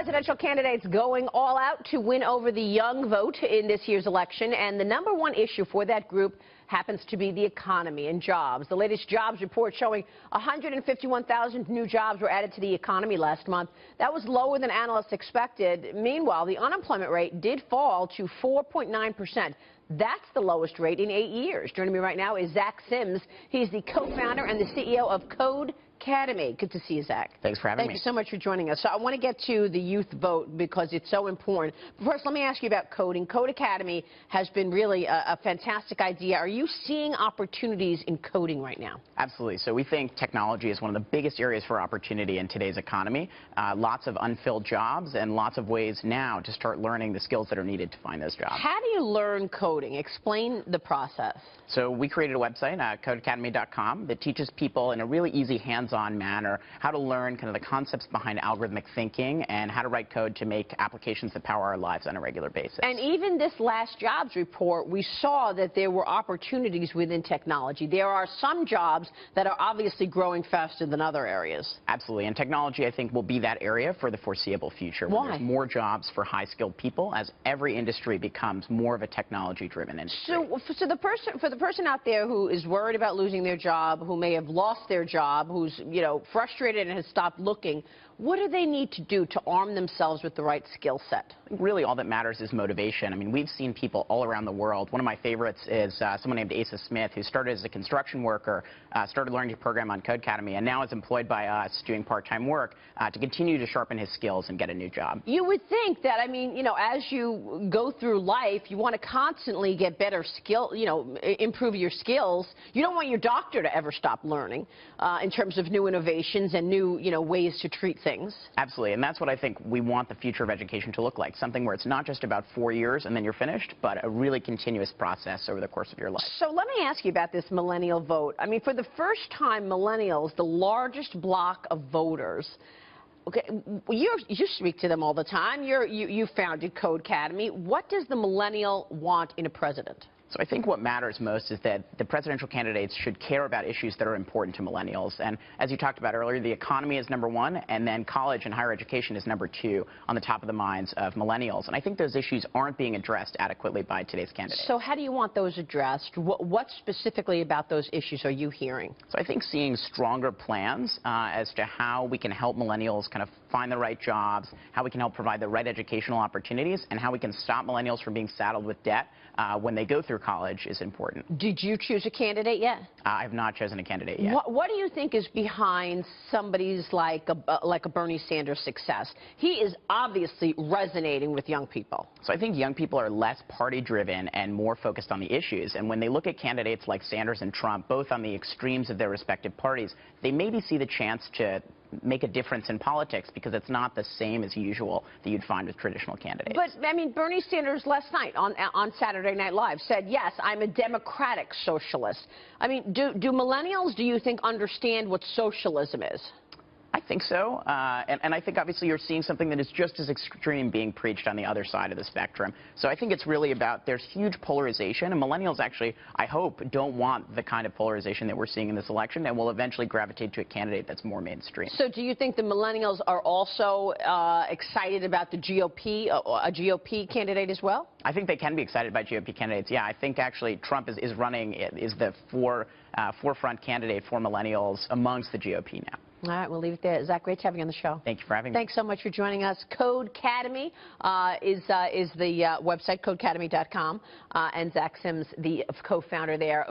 Presidential candidates going all out to win over the young vote in this year's election, and the number one issue for that group happens to be the economy and jobs. The latest jobs report showing 151,000 new jobs were added to the economy last month. That was lower than analysts expected. Meanwhile, the unemployment rate did fall to 4.9%. That's the lowest rate in 8 years. Joining me right now is Zach Sims. He's the co-founder and the CEO of Codecademy. Good to see you, Zach. Thanks for having me. Thank you so much for joining us. So I want to get to the youth vote because it's so important. But first, let me ask you about coding. Codecademy has been really a fantastic idea. Are you seeing opportunities in coding right now? Absolutely. So we think technology is one of the biggest areas for opportunity in today's economy. Lots of unfilled jobs and lots of ways now to start learning the skills that are needed to find those jobs. How do you learn coding? Explain the process. So we created a website, Codecademy.com, that teaches people in a really easy, hands-on manner how to learn kind of the concepts behind algorithmic thinking and how to write code to make applications that power our lives on a regular basis. And even this last jobs report, we saw that there were opportunities within technology. There are some jobs that are obviously growing faster than other areas. Absolutely. And technology, I think, will be that area for the foreseeable future. Why? There's more jobs for high-skilled people as every industry becomes more of a technology-driven industry. So for the person out there who is worried about losing their job, who may have lost their job, who's, frustrated and has stopped looking, what do they need to do to arm themselves with the right skill set? Really, all that matters is motivation. I mean, we've seen people all around the world. One of my favorites is someone named Asa Smith, who started as a construction worker, started learning to program on Codecademy, and now is employed by us doing part-time work to continue to sharpen his skills and get a new job. You would think that, as you go through life, you want to constantly get better skill, improve your skills. You don't want your doctor to ever stop learning in terms of new innovations and new, ways to treat things. Absolutely, and that's what I think we want the future of education to look like. Something where it's not just about 4 years and then you're finished, but a really continuous process over the course of your life. So let me ask you about this millennial vote. I mean, for the first time, millennials, the largest block of voters, okay, you speak to them all the time. You founded Codecademy. What does the millennial want in a president? So I think what matters most is that the presidential candidates should care about issues that are important to millennials. And as you talked about earlier, the economy is number one, and then college and higher education is number two on the top of the minds of millennials. And I think those issues aren't being addressed adequately by today's candidates. So how do you want those addressed? What specifically about those issues are you hearing? So I think seeing stronger plans as to how we can help millennials kind of find the right jobs, how we can help provide the right educational opportunities, and how we can stop millennials from being saddled with debt when they go through college is important. Did you choose a candidate yet? I have not chosen a candidate yet. What do you think is behind somebody's like a Bernie Sanders success? He is obviously resonating with young people. So I think young people are less party-driven and more focused on the issues. And when they look at candidates like Sanders and Trump, both on the extremes of their respective parties, they maybe see the chance to make a difference in politics because it's not the same as usual that you'd find with traditional candidates. But, Bernie Sanders last night on Saturday Night Live said, yes, I'm a democratic socialist. Do millennials, do you think, understand what socialism is? I think so, and I think obviously you're seeing something that is just as extreme being preached on the other side of the spectrum. So I think it's really about there's huge polarization, and millennials actually, I hope, don't want the kind of polarization that we're seeing in this election, and will eventually gravitate to a candidate that's more mainstream. So do you think the millennials are also excited about the GOP, a GOP candidate as well? I think they can be excited by GOP candidates. Yeah, I think actually Trump is the forefront candidate for millennials amongst the GOP now. All right, we'll leave it there. Zach, great having you on the show. Thank you for having me. Thanks so much for joining us. Codecademy is the website, codecademy.com, and Zach Sims, the co-founder there.